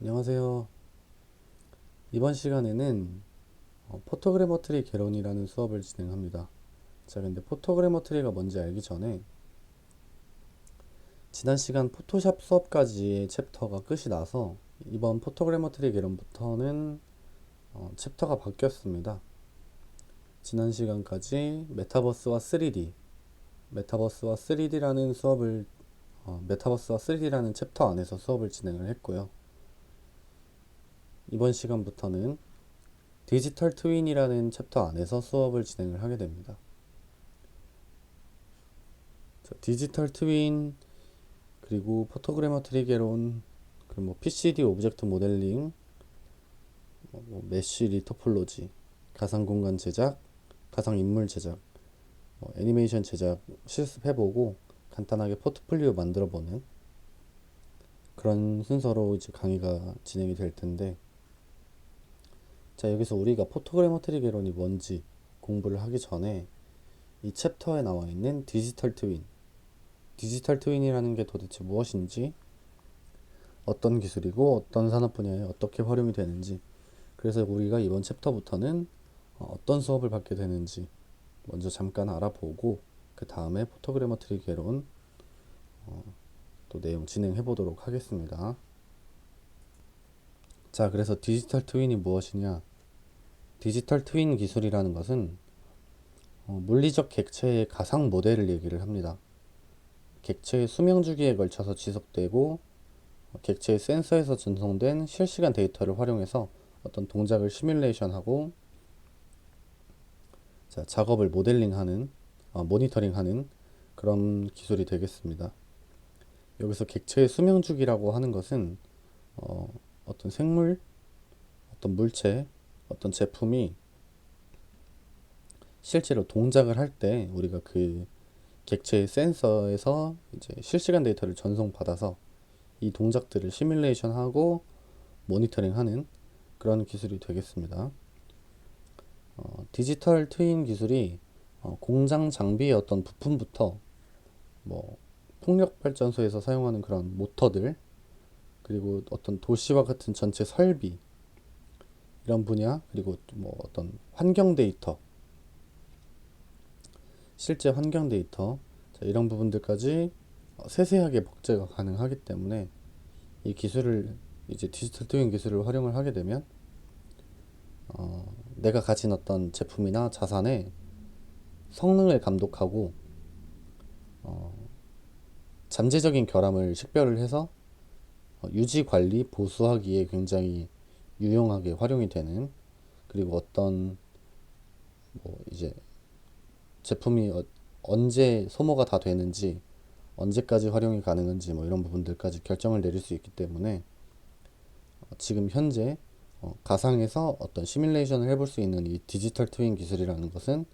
안녕하세요. 이번 시간에는 포토그래머트리 개론이라는 수업을 진행합니다. 자, 근데 포토그래머트리가 뭔지 알기 전에 지난 시간 포토샵 수업까지의 챕터가 끝이 나서 이번 포토그래머트리 개론부터는 챕터가 바뀌었습니다. 지난 시간까지 메타버스와 3D, 메타버스와 3D라는 수업을 메타버스와 3D라는 챕터 안에서 수업을 진행을 했고요. 이번 시간부터는 디지털 트윈이라는 챕터 안에서 수업을 진행을 하게 됩니다. 디지털 트윈, 그리고 포토그래머트리 개론, 그리고 뭐 PCD 오브젝트 모델링, 메쉬 리토폴로지, 가상 공간 제작, 가상 인물 제작, 애니메이션 제작 실습해보고 간단하게 포트폴리오 만들어보는 그런 순서로 이제 강의가 진행이 될 텐데, 자, 여기서 우리가 포토그래머트리 개론이 뭔지 공부를 하기 전에 이 챕터에 나와 있는 디지털 트윈, 디지털 트윈이라는 게 도대체 무엇인지, 어떤 기술이고 어떤 산업 분야에 어떻게 활용이 되는지, 그래서 우리가 이번 챕터부터는 어떤 수업을 받게 되는지 먼저 잠깐 알아보고 그 다음에 포토그래머트리 개론 또 내용 진행해 보도록 하겠습니다. 자, 그래서 디지털 트윈이 무엇이냐? 디지털 트윈 기술이라는 것은 물리적 객체의 가상 모델을 얘기를 합니다. 객체의 수명 주기에 걸쳐서 지속되고 객체의 센서에서 전송된 실시간 데이터를 활용해서 어떤 동작을 시뮬레이션하고 작업을 모델링하는, 모니터링하는 그런 기술이 되겠습니다. 여기서 객체의 수명 주기라고 하는 것은 어떤 생물, 어떤 물체, 어떤 제품이 실제로 동작을 할 때 우리가 그 객체의 센서에서 이제 실시간 데이터를 전송받아서 이 동작들을 시뮬레이션하고 모니터링하는 그런 기술이 되겠습니다. 디지털 트윈 기술이 공장 장비의 어떤 부품부터 뭐 풍력 발전소에서 사용하는 그런 모터들, 그리고 어떤 도시와 같은 전체 설비 이런 분야, 그리고 뭐 어떤 환경 데이터, 실제 환경 데이터, 자, 이런 부분들까지 세세하게 복제가 가능하기 때문에 이 기술을 이제 디지털 트윈 기술을 활용을 하게 되면 내가 가진 어떤 제품이나 자산의 성능을 감독하고 잠재적인 결함을 식별을 해서 유지 관리 보수하기에 굉장히 유용하게 활용이 되는, 그리고 어떤 뭐 이제 제품이 언제 소모가 다 되는지, 언제까지 활용이 가능한지 뭐 이런 부분들까지 결정을 내릴 수 있기 때문에 지금 현재 가상에서 어떤 시뮬레이션을 해볼 수 있는 이 디지털 트윈 기술이라는 것은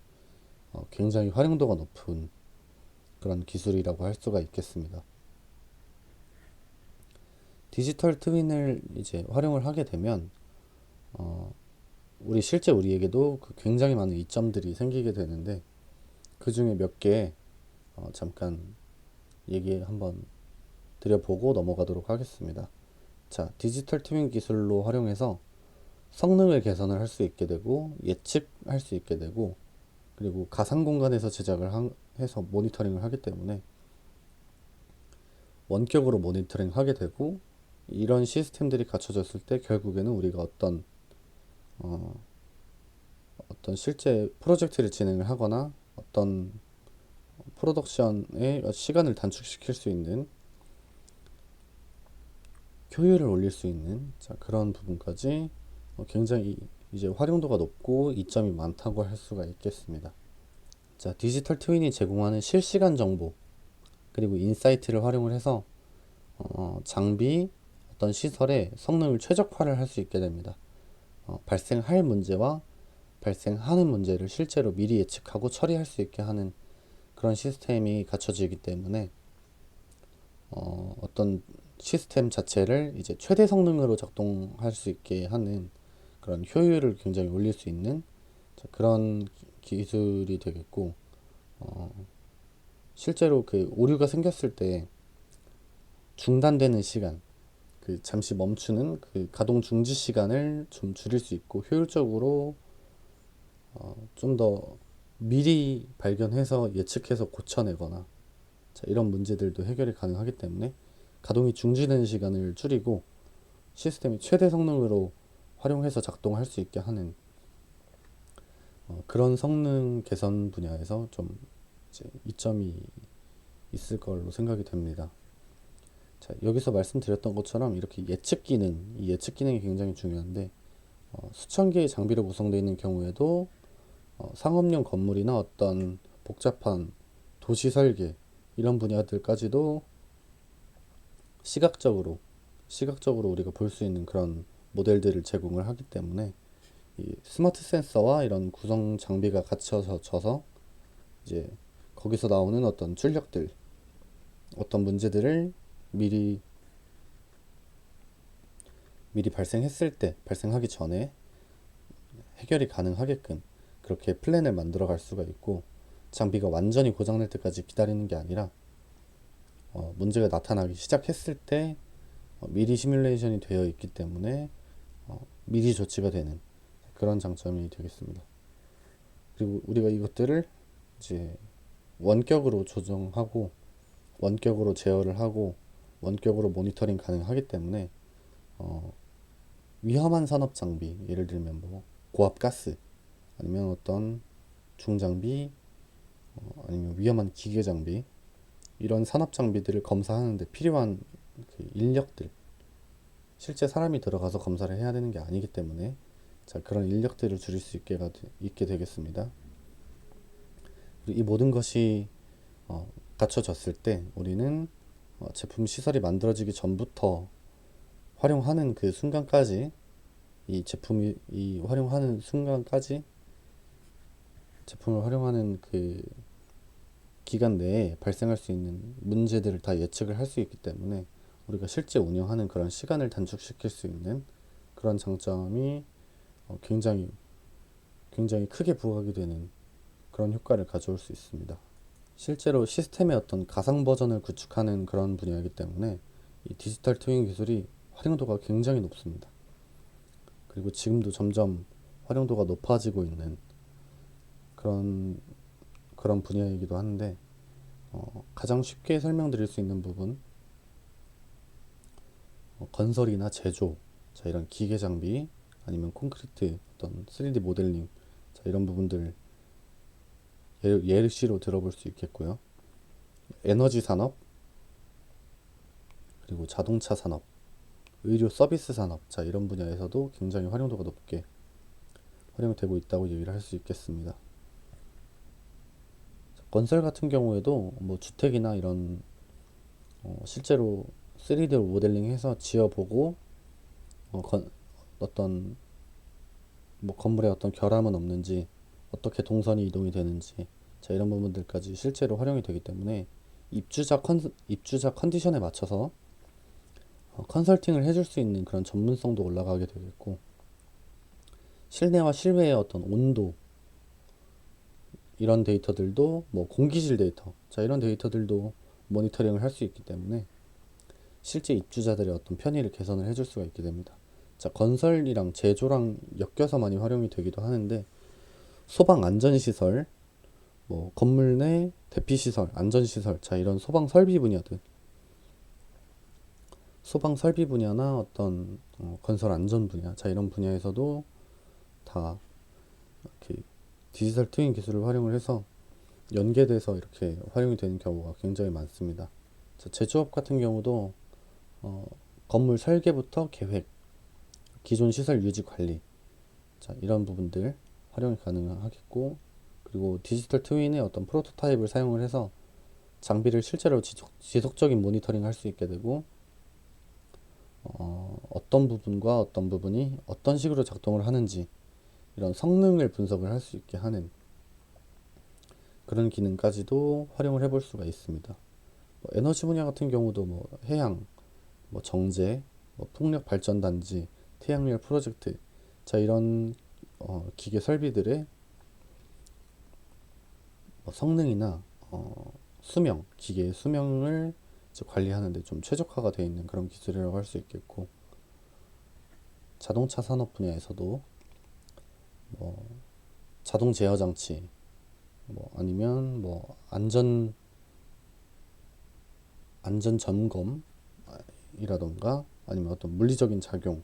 굉장히 활용도가 높은 그런 기술이라고 할 수가 있겠습니다. 디지털 트윈을 이제 활용을 하게 되면 실제 우리에게도 굉장히 많은 이점들이 생기게 되는데, 그 중에 몇 개 잠깐 얘기 한번 드려보고 넘어가도록 하겠습니다. 자, 디지털 트윈 기술로 활용해서 성능을 개선을 할 수 있게 되고 예측할 수 있게 되고, 그리고 가상 공간에서 해서 모니터링을 하기 때문에 원격으로 모니터링 하게 되고, 이런 시스템들이 갖춰졌을 때 결국에는 우리가 어떤 실제 프로젝트를 진행을 하거나 어떤 프로덕션의 시간을 단축시킬 수 있는, 효율을 올릴 수 있는, 자, 그런 부분까지 굉장히 이제 활용도가 높고 이점이 많다고 할 수가 있겠습니다. 자, 디지털 트윈이 제공하는 실시간 정보, 그리고 인사이트를 활용을 해서 장비, 어떤 시설의 성능을 최적화를 할 수 있게 됩니다. 발생할 문제와 발생하는 문제를 실제로 미리 예측하고 처리할 수 있게 하는 그런 시스템이 갖춰지기 때문에 어떤 시스템 자체를 이제 최대 성능으로 작동할 수 있게 하는 그런 효율을 굉장히 올릴 수 있는 그런 기술이 되겠고, 실제로 그 오류가 생겼을 때 중단되는 시간, 그 잠시 멈추는 그 가동 중지 시간을 좀 줄일 수 있고 효율적으로 좀 더 미리 발견해서 예측해서 고쳐내거나 자, 이런 문제들도 해결이 가능하기 때문에 가동이 중지되는 시간을 줄이고 시스템이 최대 성능으로 활용해서 작동할 수 있게 하는 그런 성능 개선 분야에서 좀 이제 이점이 있을 걸로 생각이 됩니다. 자, 여기서 말씀드렸던 것처럼 이렇게 예측 기능, 이 예측 기능이 굉장히 중요한데 수천 개의 장비로 구성되어 있는 경우에도 상업용 건물이나 어떤 복잡한 도시 설계 이런 분야들까지도 시각적으로 우리가 볼 수 있는 그런 모델들을 제공을 하기 때문에 이 스마트 센서와 이런 구성 장비가 갖춰져서 이제 거기서 나오는 어떤 출력들, 어떤 문제들을 미리 발생했을 때, 발생하기 전에 해결이 가능하게끔 그렇게 플랜을 만들어 갈 수가 있고 장비가 완전히 고장날 때까지 기다리는 게 아니라 문제가 나타나기 시작했을 때 미리 시뮬레이션이 되어 있기 때문에 미리 조치가 되는 그런 장점이 되겠습니다. 그리고 우리가 이것들을 이제 원격으로 조정하고 원격으로 제어를 하고 원격으로 모니터링 가능하기 때문에 위험한 산업 장비, 예를 들면 뭐 고압 가스 아니면 어떤 중장비 아니면 위험한 기계 장비 이런 산업 장비들을 검사하는데 필요한 그 인력들 실제 사람이 들어가서 검사를 해야 되는 게 아니기 때문에 자, 그런 인력들을 줄일 수 있게 되겠습니다. 그리고 이 모든 것이 갖춰졌을 때 우리는 제품 시설이 만들어지기 전부터 활용하는 그 순간까지 제품을 활용하는 그 기간 내에 발생할 수 있는 문제들을 다 예측을 할 수 있기 때문에 우리가 실제 운영하는 그런 시간을 단축시킬 수 있는 그런 장점이 굉장히 크게 부각이 되는 그런 효과를 가져올 수 있습니다. 실제로 시스템의 어떤 가상 버전을 구축하는 그런 분야이기 때문에 이 디지털 트윈 기술이 활용도가 굉장히 높습니다. 그리고 지금도 점점 활용도가 높아지고 있는 그런 분야이기도 한데 가장 쉽게 설명드릴 수 있는 부분 건설이나 제조 자, 이런 기계 장비 아니면 콘크리트 어떤 3D 모델링 자, 이런 부분들 예시로 들어볼 수 있겠고요. 에너지 산업 그리고 자동차 산업 의료 서비스 산업 자, 이런 분야에서도 굉장히 활용도가 높게 활용되고 있다고 얘기를 할 수 있겠습니다. 건설 같은 경우에도 뭐 주택이나 이런 실제로 3D 모델링해서 지어보고 어떤 뭐 건물에 어떤 결함은 없는지 어떻게 동선이 이동이 되는지 자, 이런 부분들까지 실제로 활용이 되기 때문에 입주자 컨디션에 맞춰서 컨설팅을 해줄 수 있는 그런 전문성도 올라가게 되겠고 실내와 실외의 어떤 온도 이런 데이터들도 뭐 공기질 데이터 자, 이런 데이터들도 모니터링을 할 수 있기 때문에 실제 입주자들의 어떤 편의를 개선을 해줄 수가 있게 됩니다. 자, 건설이랑 제조랑 엮여서 많이 활용이 되기도 하는데 소방 안전시설, 뭐 건물 내 대피시설, 안전시설, 자, 이런 소방 설비 분야들, 소방 설비 분야나 어떤 건설 안전 분야, 자, 이런 분야에서도 다 이렇게 디지털 트윈 기술을 활용을 해서 연계돼서 이렇게 활용이 되는 경우가 굉장히 많습니다. 자, 제조업 같은 경우도 건물 설계부터 계획, 기존 시설 유지 관리, 자, 이런 부분들 활용이 가능하겠고, 그리고 디지털 트윈의 어떤 프로토타입을 사용을 해서 장비를 실제로 지속적인 모니터링 할 수 있게 되고, 어떤 부분과 어떤 부분이 어떤 식으로 작동을 하는지 이런 성능을 분석을 할 수 있게 하는 그런 기능까지도 활용을 해볼 수가 있습니다. 뭐 에너지 분야 같은 경우도 뭐 해양, 뭐 정제, 뭐 풍력 발전 단지, 태양열 프로젝트, 자, 이런 기계 설비들의 뭐 성능이나 기계의 수명을 이제 관리하는데 좀 최적화가 되어 있는 그런 기술이라고 할 수 있겠고, 자동차 산업 분야에서도 뭐 자동 제어 장치, 뭐 아니면 뭐 안전 점검이라던가 아니면 어떤 물리적인 작용,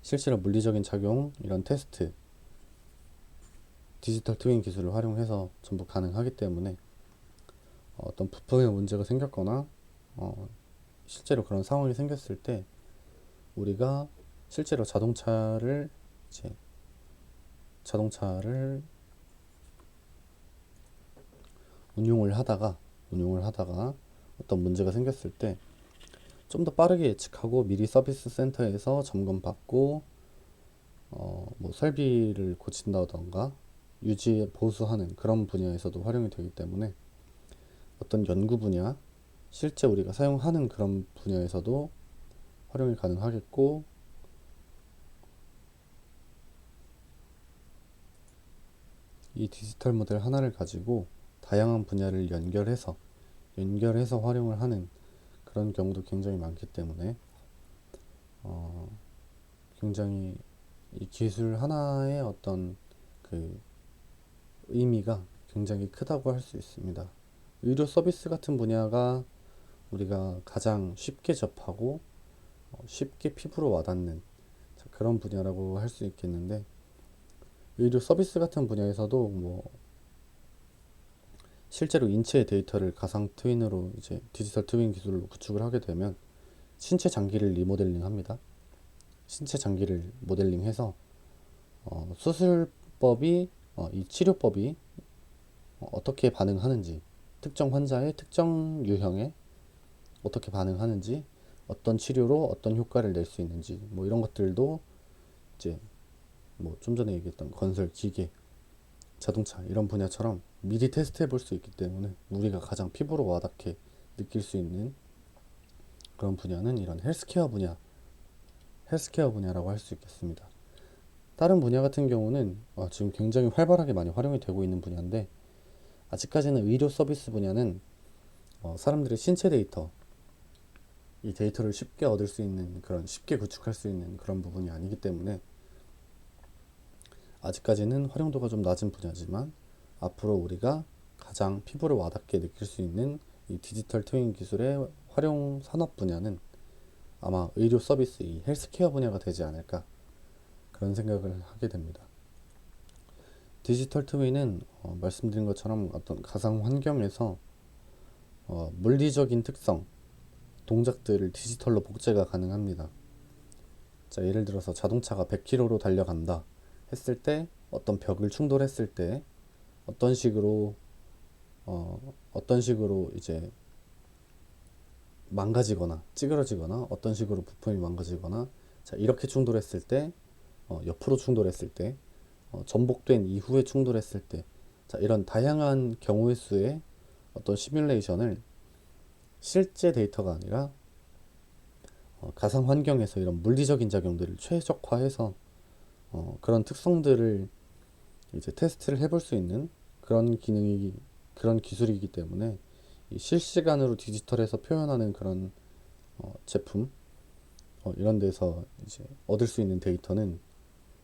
실제로 물리적인 작용 이런 테스트, 디지털 트윈 기술을 활용해서 전부 가능하기 때문에 어떤 부품에 문제가 생겼거나 어, 실제로 그런 상황이 생겼을 때 우리가 실제로 이제 자동차를 운용을 하다가 어떤 문제가 생겼을 때 좀 더 빠르게 예측하고 미리 서비스 센터에서 점검받고 뭐 설비를 고친다던가 유지 보수하는 그런 분야에서도 활용이 되기 때문에 어떤 연구 분야, 실제 우리가 사용하는 그런 분야에서도 활용이 가능하겠고, 이 디지털 모델 하나를 가지고 다양한 분야를 연결해서 활용을 하는 그런 경우도 굉장히 많기 때문에 어, 굉장히 이 기술 하나의 어떤 그 의미가 굉장히 크다고 할 수 있습니다. 의료 서비스 같은 분야가 우리가 가장 쉽게 접하고 쉽게 피부로 와닿는 그런 분야라고 할 수 있겠는데, 의료 서비스 같은 분야에서도 뭐 실제로 인체의 데이터를 가상 트윈으로 이제 디지털 트윈 기술로 구축을 하게 되면 신체 장기를 리모델링 합니다. 신체 장기를 모델링해서 수술법이 이 치료법이 어떻게 반응하는지, 특정 환자의 특정 유형에 어떻게 반응하는지, 어떤 치료로 어떤 효과를 낼 수 있는지, 뭐 이런 것들도 이제 뭐 좀 전에 얘기했던 건설, 기계, 자동차 이런 분야처럼 미리 테스트해 볼 수 있기 때문에 우리가 가장 피부로 와닿게 느낄 수 있는 그런 분야는 이런 헬스케어 분야라고 할 수 있겠습니다. 다른 분야 같은 경우는 지금 굉장히 활발하게 많이 활용이 되고 있는 분야인데, 아직까지는 의료 서비스 분야는 사람들의 신체 데이터, 이 데이터를 쉽게 얻을 수 있는 쉽게 구축할 수 있는 그런 부분이 아니기 때문에 아직까지는 활용도가 좀 낮은 분야지만, 앞으로 우리가 가장 피부를 와닿게 느낄 수 있는 이 디지털 트윈 기술의 활용 산업 분야는 아마 의료 서비스, 이 헬스케어 분야가 되지 않을까, 그런 생각을 하게 됩니다. 디지털 트윈은 말씀드린 것처럼 어떤 가상 환경에서 물리적인 특성, 동작들을 디지털로 복제가 가능합니다. 자, 예를 들어서 자동차가 100km로 달려간다 했을 때, 어떤 벽을 충돌했을 때 어떤 식으로 이제 망가지거나 찌그러지거나, 어떤 식으로 부품이 망가지거나, 자, 이렇게 충돌했을 때, 옆으로 충돌했을 때, 전복된 이후에 충돌했을 때, 자, 이런 다양한 경우의 수의 어떤 시뮬레이션을 실제 데이터가 아니라 가상 환경에서 이런 물리적인 작용들을 최적화해서 그런 특성들을 이제 테스트를 해볼 수 있는 그런 기술이기 때문에 이 실시간으로 디지털에서 표현하는 그런 제품, 이런 데서 이제 얻을 수 있는 데이터는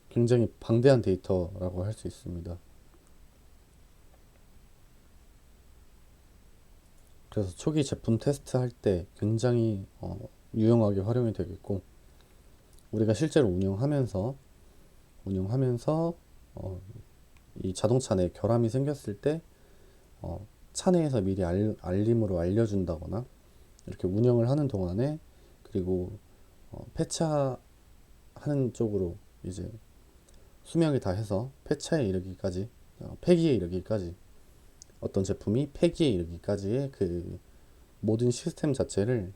굉장히 방대한 데이터라고 할 수 있습니다. 그래서 초기 제품 테스트할 때 굉장히 유용하게 활용이 되겠고, 우리가 실제로 운영하면서 이 자동차 내 결함이 생겼을 때 차내에서 미리 알림으로 알려준다거나, 이렇게 운영을 하는 동안에, 그리고 폐차하는 쪽으로 이제 수명이 다 해서 폐차에 이르기까지, 폐기에 이르기까지, 어떤 제품이 폐기에 이르기까지의 그 모든 시스템 자체를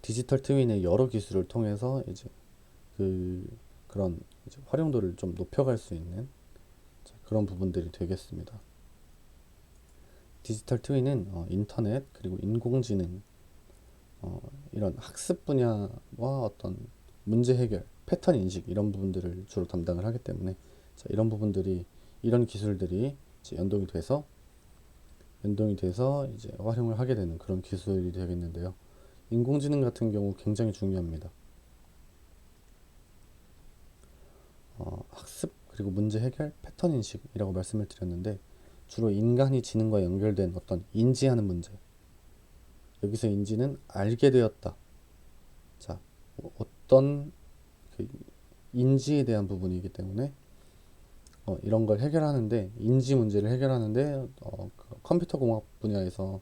디지털 트윈의 여러 기술을 통해서 이제 그런 이제 활용도를 좀 높여갈 수 있는 그런 부분들이 되겠습니다. 디지털 트윈은 인터넷 그리고 인공지능, 이런 학습 분야와 어떤 문제 해결, 패턴 인식 이런 부분들을 주로 담당을 하기 때문에, 자, 이런 기술들이 이제 연동이 돼서 연동이 돼서 이제 활용을 하게 되는 그런 기술이 되겠는데요. 인공지능 같은 경우 굉장히 중요합니다. 학습 그리고 문제 해결, 패턴 인식이라고 말씀을 드렸는데 주로 인간이 지능과 연결된 어떤 인지하는 문제. 여기서 인지는 알게 되었다. 자, 어떤 그 인지에 대한 부분이기 때문에 이런 걸 해결하는데 인지 문제를 해결하는데 그 컴퓨터 공학 분야에서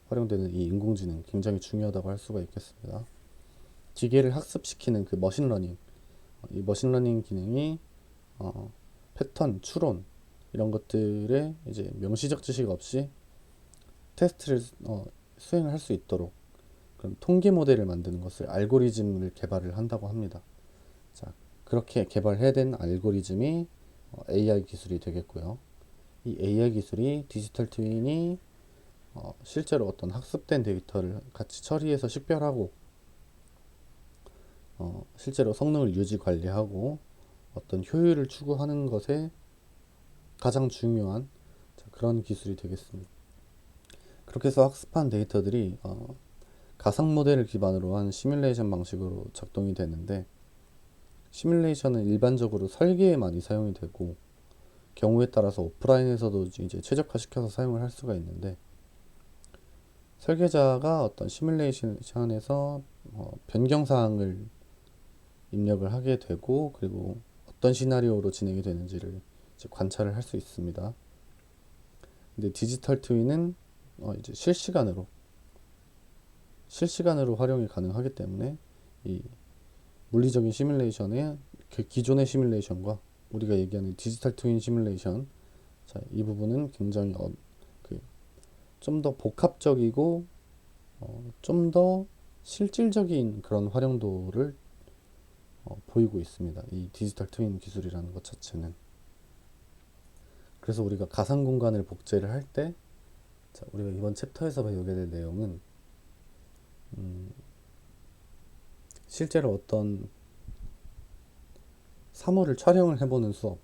활용되는 이 인공지능 굉장히 중요하다고 할 수가 있겠습니다. 기계를 학습시키는 그 머신러닝, 이 머신러닝 기능이 패턴, 추론 이런 것들에 이제 명시적 지식 없이 테스트를 수행을 할 수 있도록 그런 통계 모델을 만드는 것을 알고리즘을 개발을 한다고 합니다. 자, 그렇게 개발해낸 알고리즘이 AI 기술이 되겠고요. 이 AI 기술이 디지털 트윈이 실제로 어떤 학습된 데이터를 같이 처리해서 식별하고 실제로 성능을 유지 관리하고 어떤 효율을 추구하는 것에 가장 중요한 그런 기술이 되겠습니다. 그렇게 해서 학습한 데이터들이 가상 모델을 기반으로 한 시뮬레이션 방식으로 작동이 되는데 시뮬레이션은 일반적으로 설계에 많이 사용이 되고 경우에 따라서 오프라인에서도 이제 최적화시켜서 사용을 할 수가 있는데 설계자가 어떤 시뮬레이션에서 변경 사항을 입력을 하게 되고 그리고 어떤 시나리오로 진행이 되는지를 이제 관찰을 할 수 있습니다. 근데 디지털 트윈은 이제 실시간으로 활용이 가능하기 때문에 이 물리적인 시뮬레이션의 그 기존의 시뮬레이션과 우리가 얘기하는 디지털 트윈 시뮬레이션, 자, 이 부분은 굉장히 그 좀 더 복합적이고 좀 더 실질적인 그런 활용도를 보이고 있습니다. 이 디지털 트윈 기술이라는 것 자체는. 그래서 우리가 가상 공간을 복제를 할 때, 자, 우리가 이번 챕터에서 배우게 될 내용은 실제로 어떤 사물을 촬영을 해보는 수업,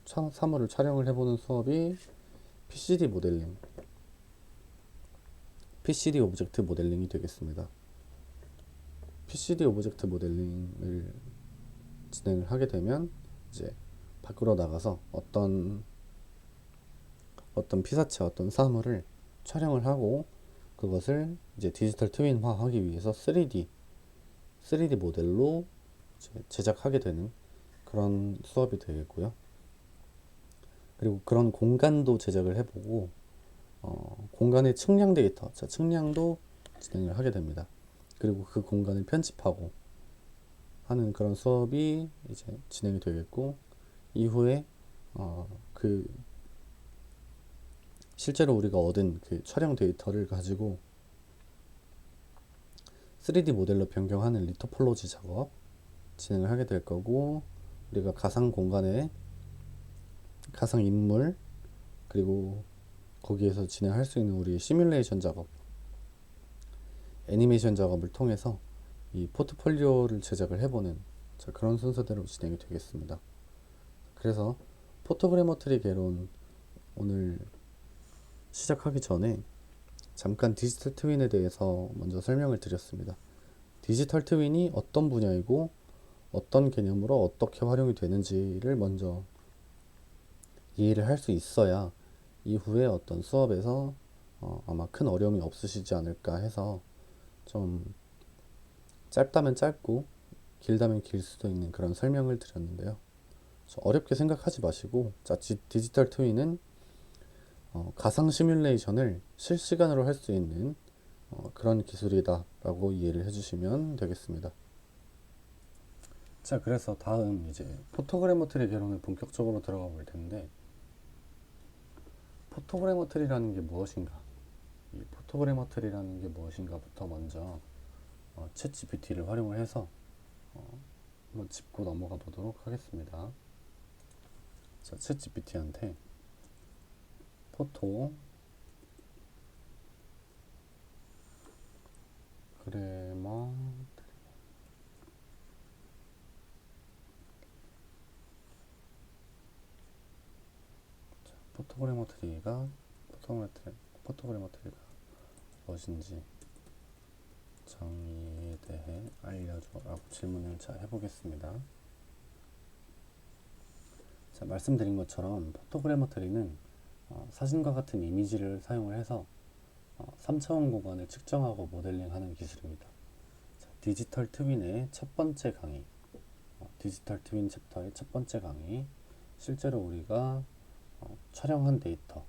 사물을 촬영을 해보는 수업이 PCD 모델링, PCD 오브젝트 모델링이 되겠습니다. PCD 오브젝트 모델링을 진행을 하게 되면 이제 밖으로 나가서 어떤 피사체, 어떤 사물을 촬영을 하고 그것을 이제 디지털 트윈화하기 위해서 3D 모델로 이제 제작하게 되는 그런 수업이 되겠고요. 그리고 그런 공간도 제작을 해보고 공간의 측량 데이터, 자, 측량도 진행을 하게 됩니다. 그리고 그 공간을 편집하고 하는 그런 수업이 이제 진행이 되겠고 이후에 그 실제로 우리가 얻은 그 촬영 데이터를 가지고 3D 모델로 변경하는 리토폴로지 작업 진행을 하게 될 거고 우리가 가상 공간에 가상 인물 그리고 거기에서 진행할 수 있는 우리 시뮬레이션 작업 애니메이션 작업을 통해서 이 포트폴리오를 제작을 해보는 그런 순서대로 진행이 되겠습니다. 그래서 포토그래머트리 개론 오늘 시작하기 전에 잠깐 디지털 트윈에 대해서 먼저 설명을 드렸습니다. 디지털 트윈이 어떤 분야이고 어떤 개념으로 어떻게 활용이 되는지를 먼저 이해를 할 수 있어야 이후에 어떤 수업에서 아마 큰 어려움이 없으시지 않을까 해서 좀 짧다면 짧고 길다면 길 수도 있는 그런 설명을 드렸는데요. 어렵게 생각하지 마시고 디지털 트윈은 가상 시뮬레이션을 실시간으로 할 수 있는 그런 기술이다 라고 이해를 해주시면 되겠습니다. 자, 그래서 다음 이제 포토그래머트리 개론을 본격적으로 들어가 볼 텐데 포토그래머트리라는 게 무엇인가? 이 포토그래머트리라는 게 무엇인가부터 먼저 챗 GPT를 활용을 해서 한번 짚고 넘어가 보도록 하겠습니다. 자, 챗 GPT한테 포토 그래머 포토그래머트리가 포토그래머트리가 무엇인지 정의에 대해 알려줘 라고 질문을 자 해보겠습니다. 자, 말씀드린 것처럼 포토그래머트리는 사진과 같은 이미지를 사용을 해서 3차원 공간을 측정하고 모델링하는 기술입니다. 자, 디지털 트윈의 첫 번째 강의, 디지털 트윈 챕터의 첫 번째 강의, 실제로 우리가 촬영한 데이터,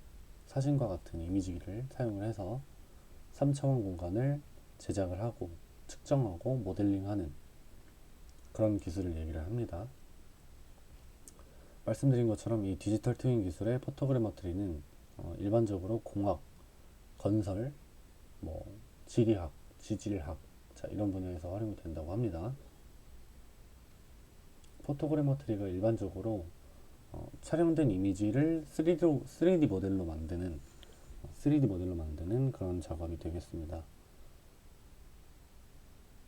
사진과 같은 이미지를 사용을 해서 3차원 공간을 제작을 하고 측정하고 모델링하는 그런 기술을 얘기를 합니다. 말씀드린 것처럼 이 디지털 트윈 기술의 포토그래머트리는 일반적으로 공학, 건설, 지리학, 지질학, 자, 이런 분야에서 활용이 된다고 합니다. 포토그래머트리가 일반적으로 촬영된 이미지를 3D 모델로 만드는 그런 작업이 되겠습니다.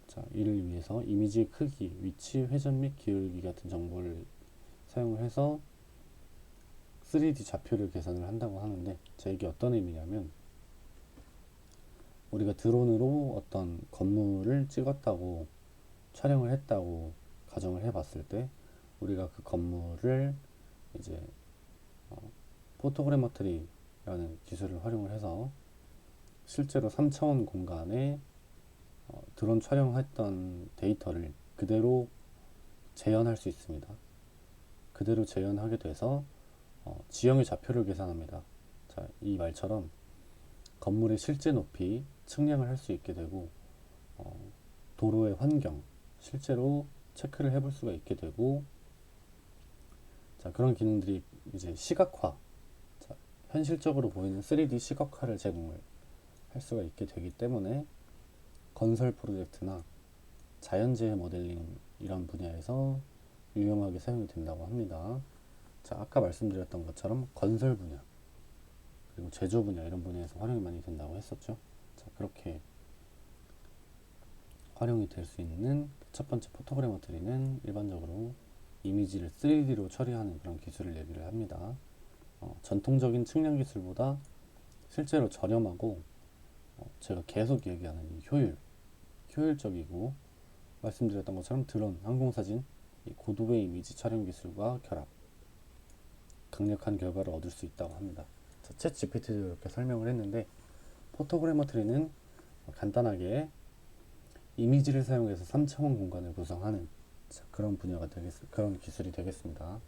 자, 이를 위해서 이미지의 크기, 위치, 회전 및 기울기 같은 정보를 사용을 해서 3D 좌표를 계산을 한다고 하는데, 자, 이게 어떤 의미냐면 우리가 드론으로 어떤 건물을 찍었다고 촬영을 했다고 가정을 해봤을 때 우리가 그 건물을 이제 포토그래머트리라는 기술을 활용을 해서 실제로 3차원 공간에 드론 촬영했던 데이터를 그대로 재현할 수 있습니다. 그대로 재현하게 돼서 지형의 좌표를 계산합니다. 자, 이 말처럼 건물의 실제 높이 측량을 할 수 있게 되고 도로의 환경 실제로 체크를 해볼 수가 있게 되고, 자, 그런 기능들이 이제 시각화, 자, 현실적으로 보이는 3D 시각화를 제공을 할 수가 있게 되기 때문에 건설 프로젝트나 자연재해 모델링 이런 분야에서 유용하게 사용이 된다고 합니다. 자, 아까 말씀드렸던 것처럼 건설 분야 그리고 제조 분야 이런 분야에서 활용이 많이 된다고 했었죠. 자, 그렇게 활용이 될 수 있는 첫 번째 포토그래머트리는 일반적으로 이미지를 3D로 처리하는 그런 기술을 얘기를 합니다. 전통적인 측량 기술보다 실제로 저렴하고 제가 계속 얘기하는 이 효율적이고 말씀드렸던 것처럼 드론, 항공사진, 이 고도의 이미지 촬영 기술과 결합, 강력한 결과를 얻을 수 있다고 합니다. 챗 GPT도 이렇게 설명을 했는데, 포토그래머트리는 간단하게 이미지를 사용해서 3차원 공간을 구성하는 그런 분야가 그런 기술이 되겠습니다.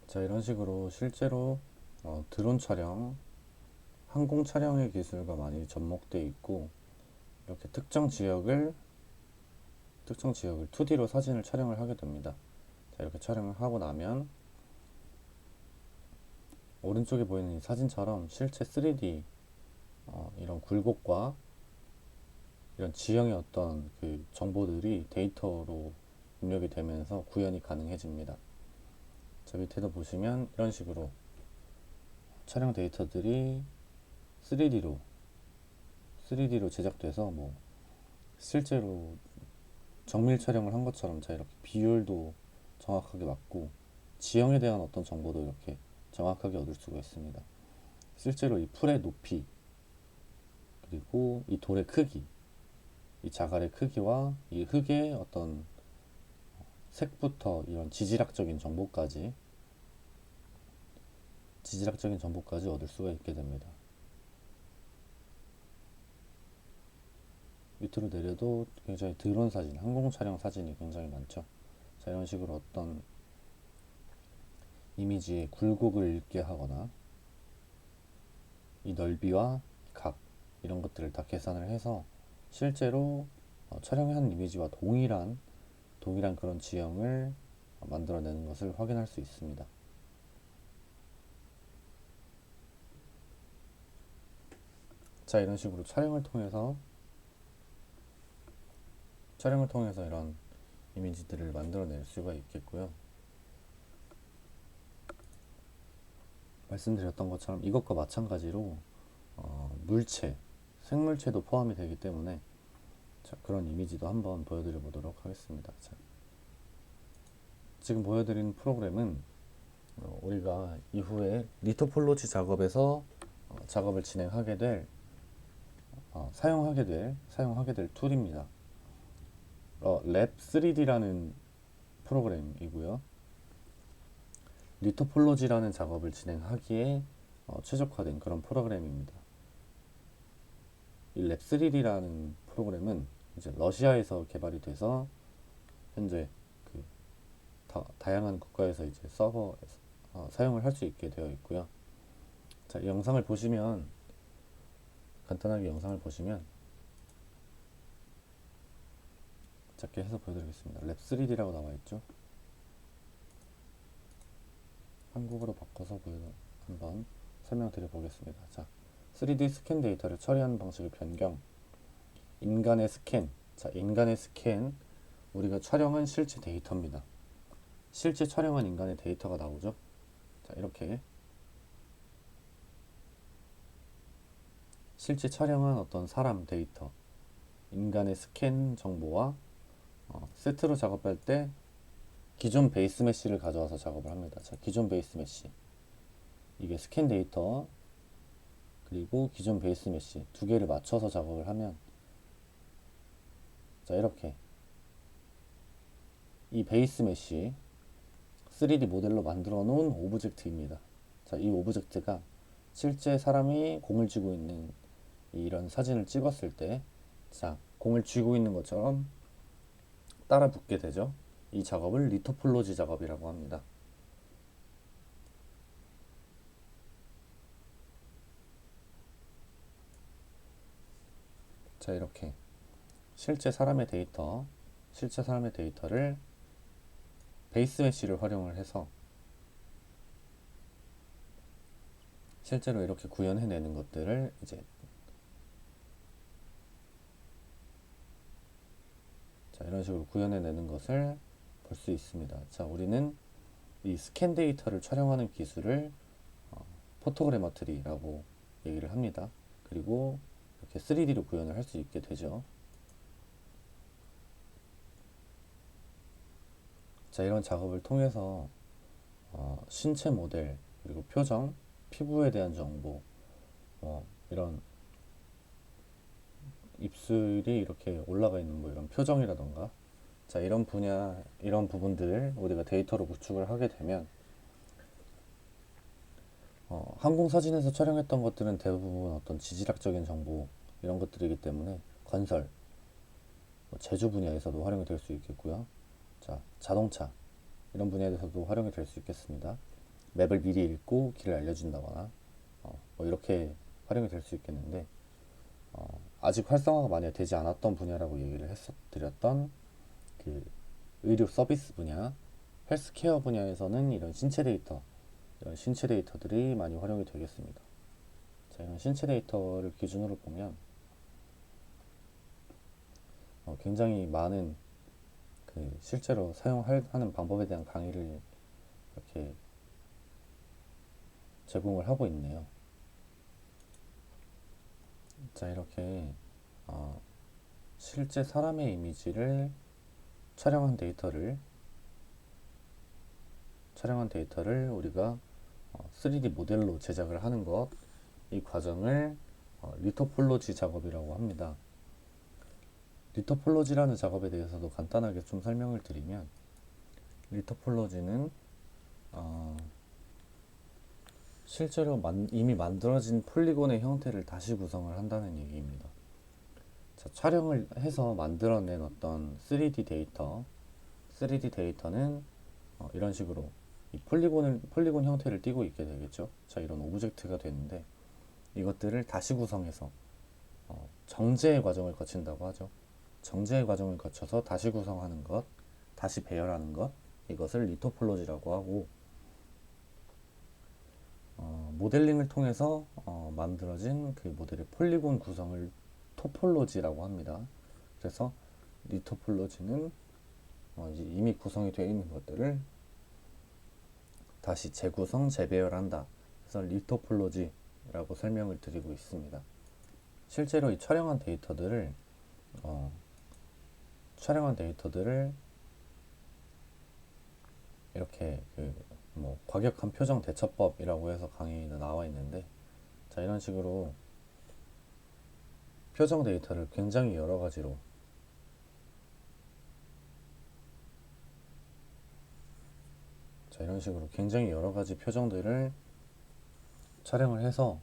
자, 이런 식으로 실제로 드론 촬영, 항공 촬영의 기술과 많이 접목되어 있고, 이렇게 특정 지역을 2D로 사진을 촬영을 하게 됩니다. 자, 이렇게 촬영을 하고 나면 오른쪽에 보이는 이 사진처럼 실제 3D 이런 굴곡과 이런 지형의 어떤 그 정보들이 데이터로 입력이 되면서 구현이 가능해집니다. 자, 밑에도 보시면 이런 식으로 촬영 데이터들이 3D로 제작돼서 실제로 정밀 촬영을 한 것처럼, 자, 이렇게 비율도 정확하게 맞고 지형에 대한 어떤 정보도 이렇게 정확하게 얻을 수가 있습니다. 실제로 이 풀의 높이 그리고 이 돌의 크기, 이 자갈의 크기와 이 흙의 어떤 색부터 이런 지질학적인 정보까지 얻을 수가 있게 됩니다. 밑으로 내려도 굉장히 드론 사진, 항공 촬영 사진이 굉장히 많죠. 자, 이런 식으로 어떤 이미지의 굴곡을 읽게 하거나 이 넓이와 각 이런 것들을 다 계산을 해서 실제로 촬영한 이미지와 동일한 그런 지형을 만들어내는 것을 확인할 수 있습니다. 자, 이런 식으로 촬영을 통해서 이런 이미지들을 만들어낼 수가 있겠고요. 말씀드렸던 것처럼 이것과 마찬가지로 물체, 생물체도 포함이 되기 때문에, 자, 그런 이미지도 한번 보여드려 보도록 하겠습니다. 자, 지금 보여드린 프로그램은 우리가 이후에 리토폴로지 작업에서 작업을 진행하게 될 사용하게 될 툴입니다. 랩 3D라는 프로그램이고요. 리토폴로지라는 작업을 진행하기에 최적화된 그런 프로그램입니다. 이 랩 3D라는 프로그램은 이제 러시아에서 개발이 돼서 현재 그 다양한 국가에서 이제 서버에서 사용을 할 수 있게 되어 있고요. 자, 이 영상을 보시면 간단하게 영상을 보시면 작게 해서 보여드리겠습니다. 랩 3D라고 나와 있죠. 한국어로 바꿔서 한번 설명드려 보겠습니다. 자, 3D 스캔 데이터를 처리하는 방식을 변경. 인간의 스캔. 자, 인간의 스캔. 우리가 촬영한 실제 데이터입니다. 실제 촬영한 인간의 데이터가 나오죠. 자, 이렇게 실제 촬영한 어떤 사람 데이터, 인간의 스캔 정보와 세트로 작업할 때 기존 베이스 메쉬를 가져와서 작업을 합니다. 자, 기존 베이스 메쉬. 이게 스캔 데이터 그리고 기존 베이스 메쉬 두 개를 맞춰서 작업을 하면 자, 이렇게 이 베이스 메쉬 3D 모델로 만들어 놓은 오브젝트입니다. 자, 이 오브젝트가 실제 사람이 공을 쥐고 있는 이런 사진을 찍었을 때, 자, 공을 쥐고 있는 것처럼 따라 붙게 되죠. 이 작업을 리토폴로지 작업이라고 합니다. 자, 이렇게 실제 사람의 데이터를 베이스 메쉬를 활용을 해서 실제로 이렇게 구현해내는 것들을 이제 자, 이런 식으로 구현해내는 것을 볼 수 있습니다. 자, 우리는 이 스캔 데이터를 촬영하는 기술을 포토그래머트리라고 얘기를 합니다. 그리고 이렇게 3D로 구현을 할 수 있게 되죠. 자, 이런 작업을 통해서 신체 모델, 그리고 표정, 피부에 대한 정보, 이런 입술이 이렇게 올라가 있는 뭐 이런 표정이라던가, 자, 이런 분야, 이런 부분들을 우리가 데이터로 구축을 하게 되면 항공사진에서 촬영했던 것들은 대부분 어떤 지질학적인 정보 이런 것들이기 때문에 건설, 제조 분야에서도 활용이 될 수 있겠고요. 자, 자동차 이런 분야에서도 활용이 될 수 있겠습니다. 맵을 미리 읽고 길을 알려준다거나 뭐 이렇게 활용이 될 수 있겠는데 아직 활성화가 많이 되지 않았던 분야라고 얘기를 드렸던 그 의료 서비스 분야, 헬스케어 분야에서는 이런 신체 데이터들이 많이 활용이 되겠습니다. 자, 이런 신체 데이터를 기준으로 보면 굉장히 많은 그 실제로 사용하는 방법에 대한 강의를 이렇게 제공을 하고 있네요. 자, 이렇게 실제 사람의 이미지를 촬영한 데이터를 우리가 3D 모델로 제작을 하는 것, 이 과정을 리토폴로지 작업이라고 합니다. 리토폴로지라는 작업에 대해서도 간단하게 좀 설명을 드리면, 리토폴로지는 실제로 이미 만들어진 폴리곤의 형태를 다시 구성을 한다는 얘기입니다. 자, 촬영을 해서 만들어낸 어떤 3D 데이터는 이런 식으로 이 폴리곤 형태를 띠고 있게 되겠죠. 자, 이런 오브젝트가 되는데 이것들을 다시 구성해서 정제의 과정을 거친다고 하죠. 정제의 과정을 거쳐서 다시 구성하는 것, 다시 배열하는 것, 이것을 리토폴로지라고 하고 모델링을 통해서 만들어진 그 모델의 폴리곤 구성을 토폴로지라고 합니다. 그래서 리토폴로지는 이제 이미 구성이 되어 있는 것들을 다시 재구성, 재배열한다. 그래서 리토폴로지라고 설명을 드리고 있습니다. 실제로 이 촬영한 데이터들을 이렇게 뭐 과격한 표정 대처법이라고 해서 강의는 나와 있는데, 자 이런 식으로 표정 데이터를 굉장히 여러 가지로, 자 이런 식으로 굉장히 여러 가지 표정들을 촬영을 해서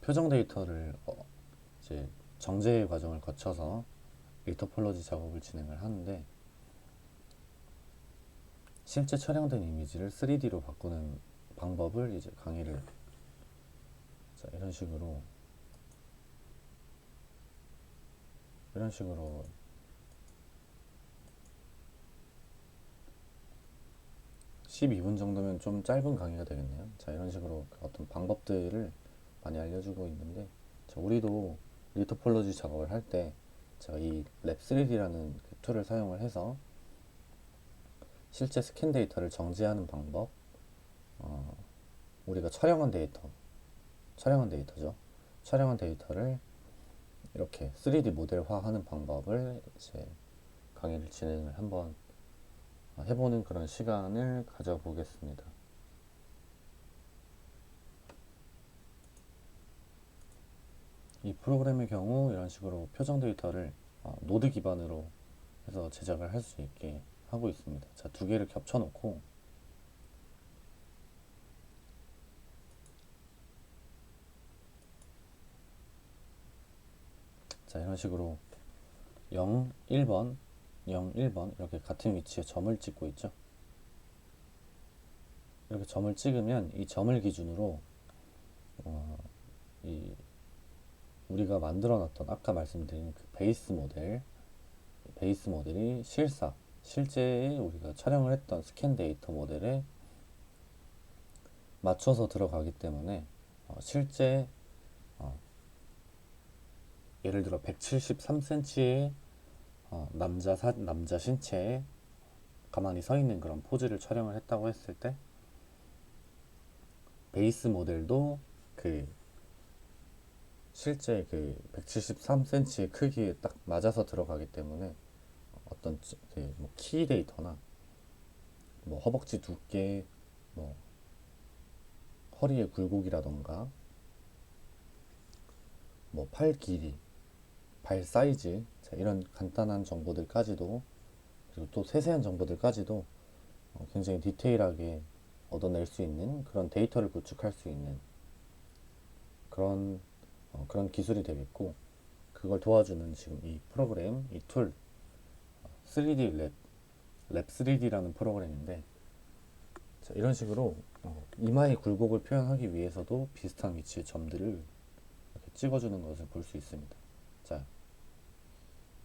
표정 데이터를 이제 정제 과정을 거쳐서 리토폴로지 작업을 진행을 하는데, 실제 촬영된 이미지를 3D로 바꾸는 방법을 이제 강의를, 자 이런 식으로 12분 정도면 좀 짧은 강의가 되겠네요. 자 이런 식으로 어떤 방법들을 많이 알려주고 있는데, 자, 우리도 리토폴로지 작업을 할 때 제가 이 랩3D라는 그 툴을 사용을 해서 실제 스캔 데이터를 정제하는 방법, 우리가 촬영한 데이터죠. 촬영한 데이터를 이렇게 3D 모델화하는 방법을 이제 강의를 진행을 한번 해보는 그런 시간을 가져보겠습니다. 이 프로그램의 경우 이런 식으로 표정 데이터를 노드 기반으로 해서 제작을 할 수 있게 하고 있습니다. 자, 두 개를 겹쳐 놓고, 자 이런 식으로 0, 1번, 0, 1번 이렇게 같은 위치에 점을 찍고 있죠. 이렇게 점을 찍으면 이 점을 기준으로 이 우리가 만들어 놨던 아까 말씀드린 그 베이스 모델이 실제에 우리가 촬영을 했던 스캔 데이터 모델에 맞춰서 들어가기 때문에 실제 예를 들어 173cm의 남자 신체에 가만히 서 있는 그런 포즈를 촬영을 했다고 했을 때, 베이스 모델도 그 실제 그 173cm의 크기에 딱 맞아서 들어가기 때문에 어떤 그키 데이터나 뭐 허벅지 두께, 뭐 허리의 굴곡이라던가, 뭐 팔 길이, 발 사이즈, 자, 이런 간단한 정보들까지도, 그리고 또 세세한 정보들까지도 굉장히 디테일하게 얻어낼 수 있는 그런 데이터를 구축할 수 있는 그런 기술이 되겠고, 그걸 도와주는 지금 이 프로그램, 이 툴, 3D 랩 3D라는 프로그램인데, 자, 이런 식으로 이마의 굴곡을 표현하기 위해서도 비슷한 위치의 점들을 이렇게 찍어주는 것을 볼 수 있습니다. 자,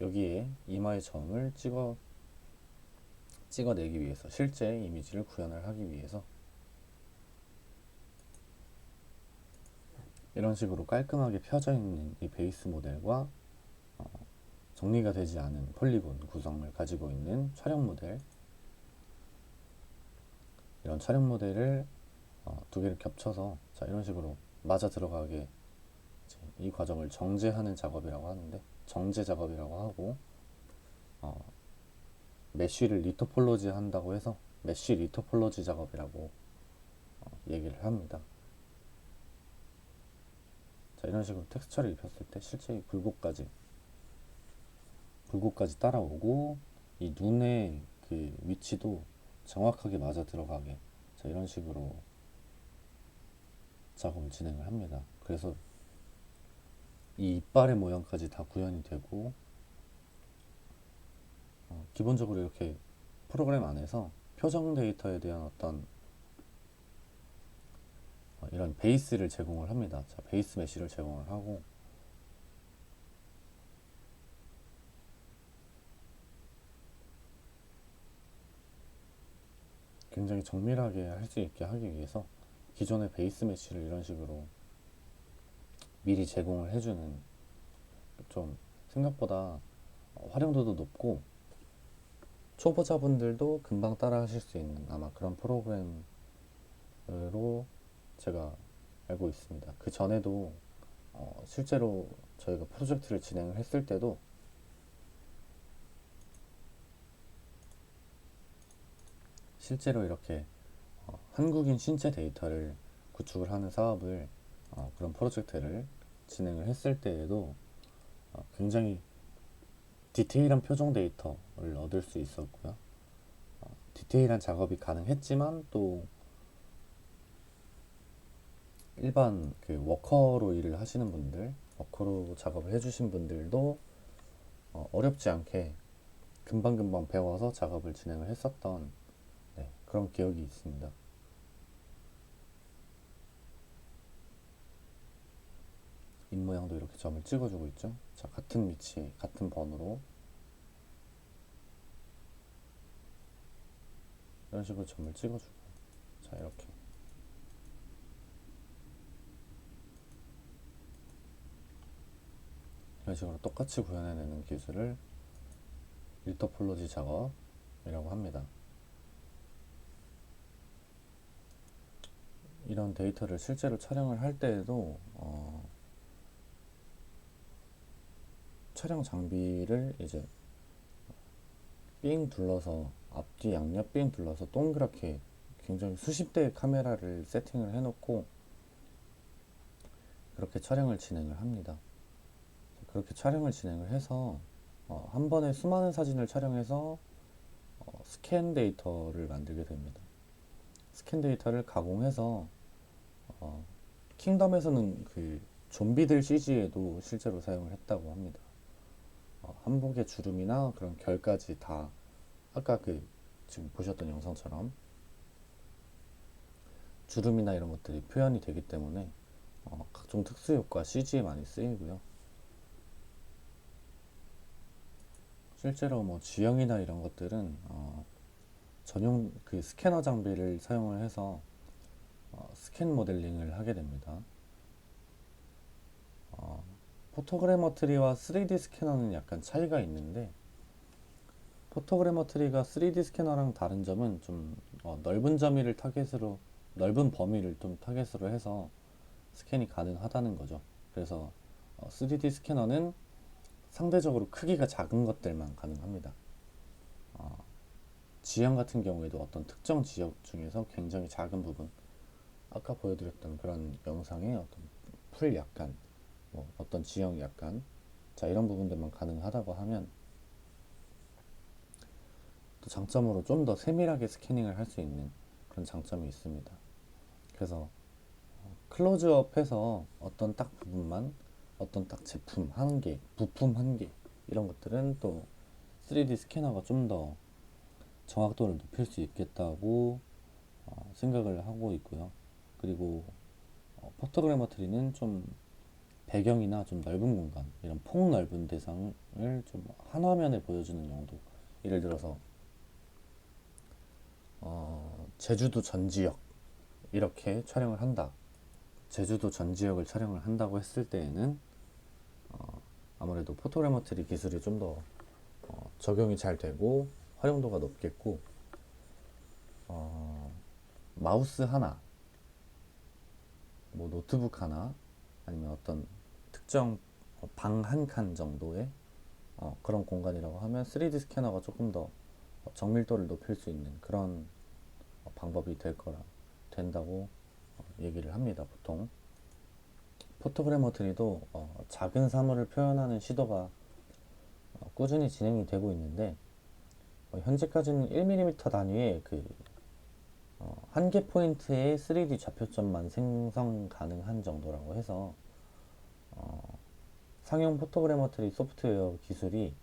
여기에 이마의 점을 찍어내기 위해서, 실제 이미지를 구현을 하기 위해서 이런 식으로 깔끔하게 펴져 있는 이 베이스 모델과 정리가 되지 않은 폴리곤 구성을 가지고 있는 촬영 모델, 이런 촬영 모델을 두 개를 겹쳐서, 자 이런 식으로 맞아 들어가게 이 과정을 정제하는 작업이라고 하는데, 정제 작업이라고 하고, 메쉬를 리토폴로지 한다고 해서 메쉬 리토폴로지 작업이라고 얘기를 합니다. 자 이런 식으로 텍스처를 입혔을 때 실제 이 굴곡까지 따라오고, 이 눈의 그 위치도 정확하게 맞아 들어가게, 자 이런 식으로 작업을 진행을 합니다. 그래서 이 이빨의 모양까지 다 구현이 되고, 기본적으로 이렇게 프로그램 안에서 표정 데이터에 대한 어떤 이런 베이스를 제공을 합니다. 자, 베이스 메쉬를 제공을 하고, 굉장히 정밀하게 할 수 있게 하기 위해서 기존의 베이스 메쉬를 이런 식으로 미리 제공을 해주는, 좀 생각보다 활용도도 높고 초보자분들도 금방 따라 하실 수 있는 아마 그런 프로그램으로 제가 알고 있습니다. 그 전에도 실제로 저희가 프로젝트를 진행을 했을 때도 실제로 이렇게 한국인 신체 데이터를 구축을 하는 사업을 그런 프로젝트를 진행을 했을 때에도 굉장히 디테일한 표정 데이터를 얻을 수 있었고요. 디테일한 작업이 가능했지만 또 일반 그 워커로 일을 하시는 분들, 워커로 작업을 해주신 분들도 어렵지 않게 금방금방 배워서 작업을 진행을 했었던 그런 기억이 있습니다. 입 모양도 이렇게 점을 찍어주고 있죠. 자, 같은 위치, 같은 번호로 이런 식으로 점을 찍어주고, 자, 이렇게 이런 식으로 똑같이 구현해내는 기술을 리토폴로지 작업이라고 합니다. 이런 데이터를 실제로 촬영을 할 때에도 촬영 장비를 이제 삥 둘러서 앞뒤 양옆 삥 둘러서 동그랗게 굉장히 수십 대의 카메라를 세팅을 해놓고 그렇게 촬영을 진행을 합니다. 그렇게 촬영을 진행을 해서 한 번에 수많은 사진을 촬영해서 스캔 데이터를 만들게 됩니다. 스캔 데이터를 가공해서 킹덤에서는 그 좀비들 CG에도 실제로 사용을 했다고 합니다. 한복의 주름이나 그런 결까지 다 아까 그 지금 보셨던 영상처럼 주름이나 이런 것들이 표현이 되기 때문에 각종 특수효과 CG에 많이 쓰이고요. 실제로 뭐 G형이나 이런 것들은 전용 그 스캐너 장비를 사용을 해서 스캔 모델링을 하게 됩니다. 포토그래머트리와 3D 스캐너는 약간 차이가 있는데 포토그래머트리가 3D 스캐너랑 다른 점은 좀 넓은 범위를 타겟으로 넓은 범위를 좀 타겟으로 해서 스캔이 가능하다는 거죠. 그래서 3D 스캐너는 상대적으로 크기가 작은 것들만 가능합니다. 지형 같은 경우에도 어떤 특정 지역 중에서 굉장히 작은 부분, 아까 보여드렸던 그런 영상의 어떤 풀 약간, 뭐 어떤 지형 약간, 자 이런 부분들만 가능하다고 하면 또 장점으로 좀 더 세밀하게 스캐닝을 할 수 있는 그런 장점이 있습니다. 그래서 클로즈업해서 어떤 딱 부분만, 어떤 딱 제품 한 개, 부품 한 개, 이런 것들은 또 3D 스캐너가 좀 더 정확도를 높일 수 있겠다고 생각을 하고 있고요. 그리고 포토그래머트리는 좀 배경이나 좀 넓은 공간, 이런 폭넓은 대상을 좀 한 화면에 보여주는 용도. 예를 들어서 제주도 전 지역 이렇게 촬영을 한다. 제주도 전 지역을 촬영을 한다고 했을 때에는 아무래도 포토그래머트리 기술이 좀 더 적용이 잘 되고 활용도가 높겠고, 마우스 하나, 뭐 노트북 하나, 아니면 어떤 특정 방 한 칸 정도의 그런 공간이라고 하면 3D 스캐너가 조금 더 정밀도를 높일 수 있는 그런 방법이 된다고 얘기를 합니다. 보통 포토그래머트리도 작은 사물을 표현하는 시도가 꾸준히 진행이 되고 있는데 현재까지는 1mm 단위의 그 한 개 포인트의 3D 좌표점만 생성 가능한 정도라고 해서 상용 포토그래머트리 소프트웨어 기술이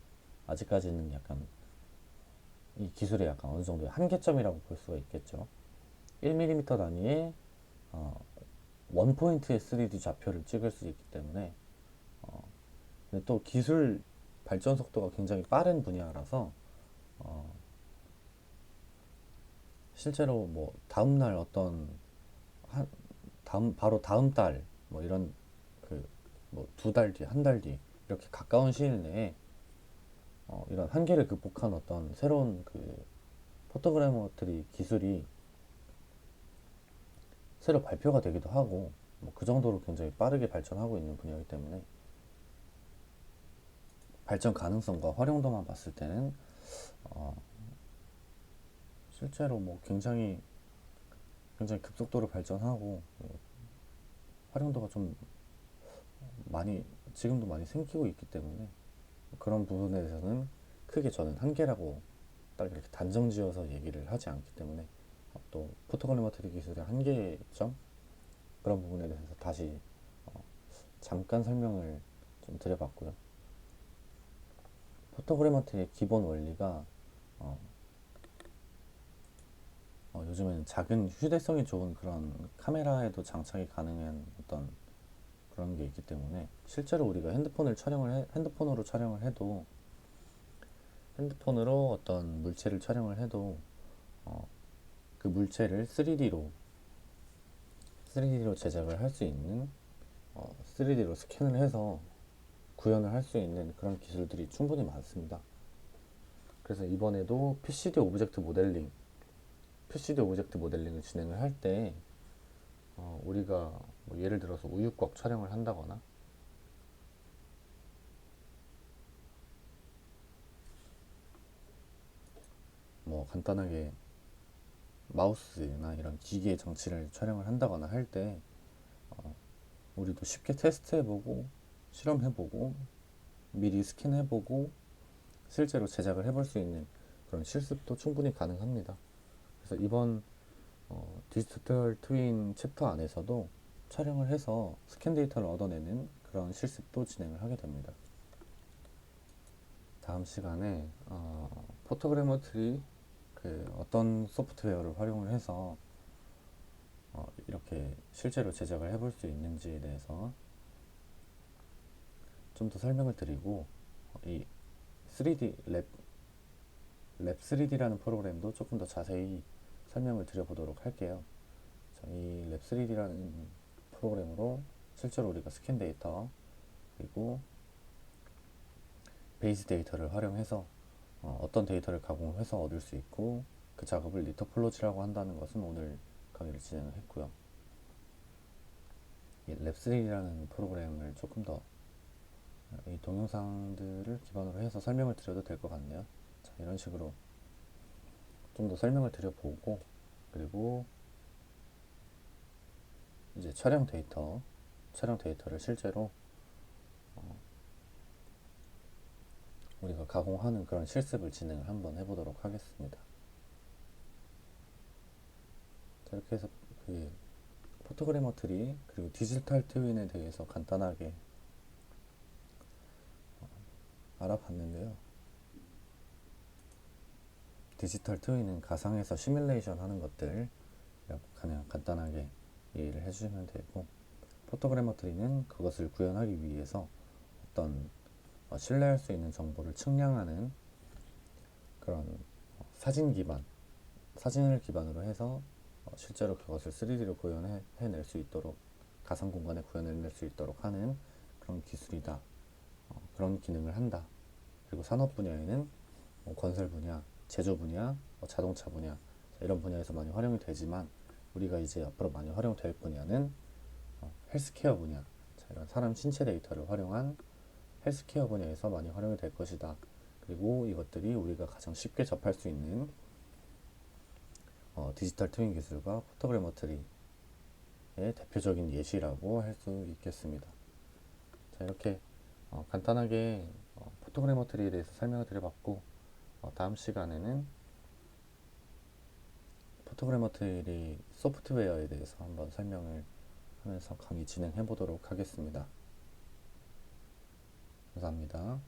아직까지는 약간 이 기술의 약간 어느 정도의 한계점이라고 볼 수가 있겠죠. 1mm 단위의 원 포인트의 3D 좌표를 찍을 수 있기 때문에 근데 또 기술 발전 속도가 굉장히 빠른 분야라서 실제로 뭐 다음날 어떤 바로 다음 달 뭐 이런 그 뭐 두 달 뒤, 한 달 뒤 이렇게 가까운 시일 내에 이런 한계를 극복한 어떤 새로운 그 포토그래머트리 기술이 새로 발표가 되기도 하고 뭐그 정도로 굉장히 빠르게 발전하고 있는 분야이기 때문에 발전 가능성과 활용도만 봤을 때는 실제로 뭐 굉장히 굉장히 급속도로 발전하고 활용도가 좀 많이 지금도 많이 생기고 있기 때문에 그런 부분에 대해서는 크게 저는 한계라고 딱 이렇게 단정지어서 얘기를 하지 않기 때문에 또 포토그래머트리 기술의 한계점 그런 부분에 대해서 다시 잠깐 설명을 좀 드려봤고요. 포토그래머트리의 기본 원리가 어, 요즘에는 작은 휴대성이 좋은 그런 카메라에도 장착이 가능한 어떤 그런 게 있기 때문에 실제로 우리가 핸드폰으로 촬영을 해도 핸드폰으로 어떤 물체를 촬영을 해도 그 물체를 3D로 제작을 할 수 있는 3D로 스캔을 해서 구현을 할 수 있는 그런 기술들이 충분히 많습니다. 그래서 이번에도 PCD 오브젝트 모델링을 진행을 할 때 우리가 뭐 예를 들어서 우유곽 촬영을 한다거나 뭐 간단하게 마우스나 이런 기계 장치를 촬영을 한다거나 할 때 우리도 쉽게 테스트해보고 실험해보고 미리 스캔해보고 실제로 제작을 해볼 수 있는 그런 실습도 충분히 가능합니다. 그래서 이번 디지털 트윈 챕터 안에서도 촬영을 해서 스캔 데이터를 얻어내는 그런 실습도 진행을 하게 됩니다. 다음 시간에 포토그래머트리 그 어떤 소프트웨어를 활용을 해서 이렇게 실제로 제작을 해볼 수 있는지에 대해서 좀 더 설명을 드리고 이 3D 랩 3D라는 프로그램도 조금 더 자세히 설명을 드려보도록 할게요. 이 랩 3D라는 프로그램으로 실제로 우리가 스캔 데이터 그리고 베이스 데이터를 활용해서 어떤 데이터를 가공해서 얻을 수 있고 그 작업을 리토폴로지라고 한다는 것은 오늘 강의를 진행을 했고요. 이 랩3D라는 프로그램을 조금 더 이 동영상들을 기반으로 해서 설명을 드려도 될 것 같네요. 자, 이런 식으로 좀 더 설명을 드려보고 그리고 이제 촬영 데이터를 실제로 우리가 가공하는 그런 실습을 진행을 한번 해보도록 하겠습니다. 자, 이렇게 해서 그 포토그래머트리 그리고 디지털 트윈에 대해서 간단하게 알아봤는데요. 디지털 트윈은 가상에서 시뮬레이션 하는 것들 그냥 간단하게 이해를 해주시면 되고 포토그래머트리는 그것을 구현하기 위해서 어떤 신뢰할 수 있는 정보를 측량하는 그런 사진을 기반으로 해서 실제로 그것을 3D로 구현해낼 수 있도록 가상 공간에 구현해낼 수 있도록 하는 그런 기술이다. 그런 기능을 한다. 그리고 산업 분야에는 건설 분야, 제조 분야, 자동차 분야 이런 분야에서 많이 활용이 되지만 우리가 이제 앞으로 많이 활용될 분야는 헬스케어 분야, 이런 사람 신체 데이터를 활용한 헬스케어 분야에서 많이 활용이 될 것이다. 그리고 이것들이 우리가 가장 쉽게 접할 수 있는 디지털 트윈 기술과 포토그래머트리의 대표적인 예시라고 할 수 있겠습니다. 자, 이렇게 간단하게 포토그래머트리에 대해서 설명을 드려봤고 다음 시간에는 포토그래머트리 소프트웨어에 대해서 한번 설명을 하면서 강의 진행해 보도록 하겠습니다. 감사합니다.